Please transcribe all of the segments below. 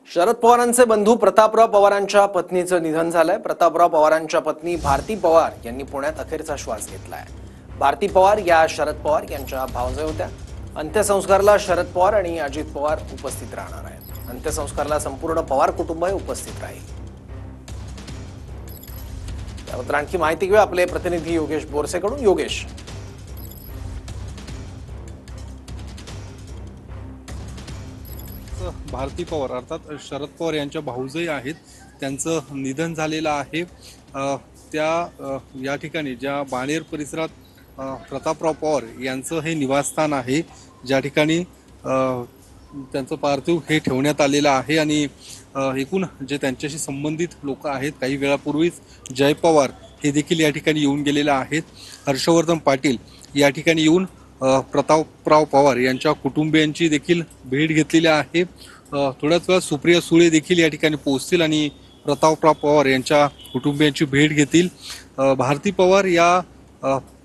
शरद पवारांचे बंधू प्रतापराव पवारांच्या पत्नीचं निधन झालंय। प्रतापराव पवारांच्या पत्नी भारती पवार यांनी पुण्यात अखेरचा श्वास घेतलाय। भारती पवार या शरद पवार यांच्या भावजय होत्या। अंत्यसंस्कारला शरद पवार आणि अजित पवार उपस्थित राहणार आहेत। अंत्यसंस्कारला संपूर्ण पवार कुटुंब उपस्थित राहील। त्याबद्दल आणखी माहिती घेऊया आपले प्रतिनिधी योगेश बोरसेकडून। योगेश, भारती पवार अर्थात शरद पवार यांच्या भाऊजई आहेत, त्यांचं निधन झालेलं आहे। या ठिकाणी ज्या बाणेर परिसरात प्रतापराव पवार यांचं हे निवासस्थान आहे, ज्या ठिकाणी त्यांचं पार्थिव हे ठेवण्यात आलेलं आहे आणि एकूण जे त्यांच्याशी संबंधित लोक आहेत, काही वेळापूर्वीच जय पवार हे देखील या ठिकाणी येऊन गेलेले आहेत। हर्षवर्धन पाटील या ठिकाणी येऊन प्रतापराव पवार यांच्या कुटुंबियांची देखील भेट घेतलेली आहे। थोड्याच वेळात सुप्रिया सुळे देखील या ठिकाणी पोहोचतील आणि प्रतापराव पवार यांच्या कुटुंबियांची भेट घेतील। भारती पवार या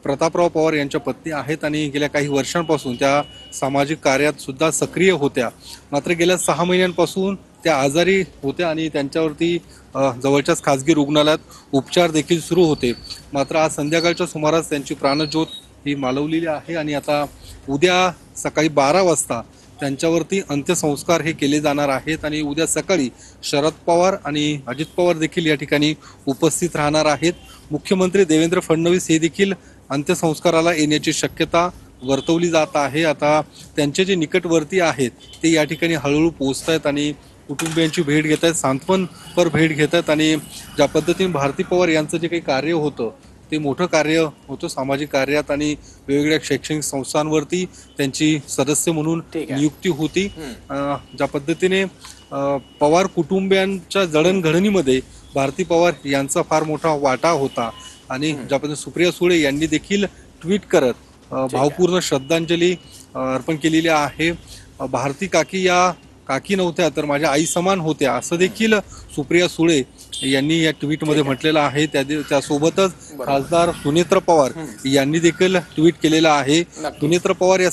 प्रतापराव पवार यांच्या पत्नी आहेत आणि गेल्या काही वर्षांपासून त्या सामाजिक कार्यात सुद्धा सक्रिय होत्या। मात्र गेल्या 6 महिन्यांपासून त्या आजारी होत्या आणि त्यांच्यावरती जवळच्याच खासगी रुग्णालयात उपचार देखील सुरू होते। मात्र आज संध्याकाळच्या सुमारास त्यांची प्राणज्योत ही मालवलेली आहे आणि आता उद्या सकाळी 12 वाजता त्यांच्यावरती अंत्यसंस्कार हे केले जाणार आहेत आणि उद्या सकाळी शरद पवार आणि अजित पवार देखील या ठिकाणी उपस्थित राहणार आहेत। मुख्यमंत्री देवेंद्र फडणवीस हे देखील अंत्यसंस्काराला येण्याची शक्यता वर्तवली जात आहे। आता त्यांचे जे निकटवर्ती आहेत ते या ठिकाणी हळूहळू पोहोचत आहेत आणि कुटुंबियांची भेट घेत आहेत, सांत्वनपर भेट घेत आहेत आणि ज्या पद्धतीने भारती पवार यांचं जे काही कार्य होतं ते मोठं कार्य होतं सामाजिक कार्यात आणि वेगवेगळ्या शैक्षणिक संस्थांवरती त्यांची सदस्य म्हणून नियुक्ती होती। ज्या पद्धतीने पवार कुटुंबियांच्या जडणघडणीमध्ये भारती पवार यांचा फार मोठा वाटा होता आणि ज्या पद्धतीने सुप्रिया सुळे यांनी देखील ट्विट करत भावपूर्ण श्रद्धांजली अर्पण केलेली आहे। भारती काकी या काकी नव्हत्या तर माझ्या आई समान होत्या असं देखील सुप्रिया सुळे यांनी या ट्विटमध्ये म्हटलेलं आहे। त्यासोबतच खासदार सुनेत्र पवार यांनी देखील ट्विट केलेलं आहे। सुनेत्र पवार या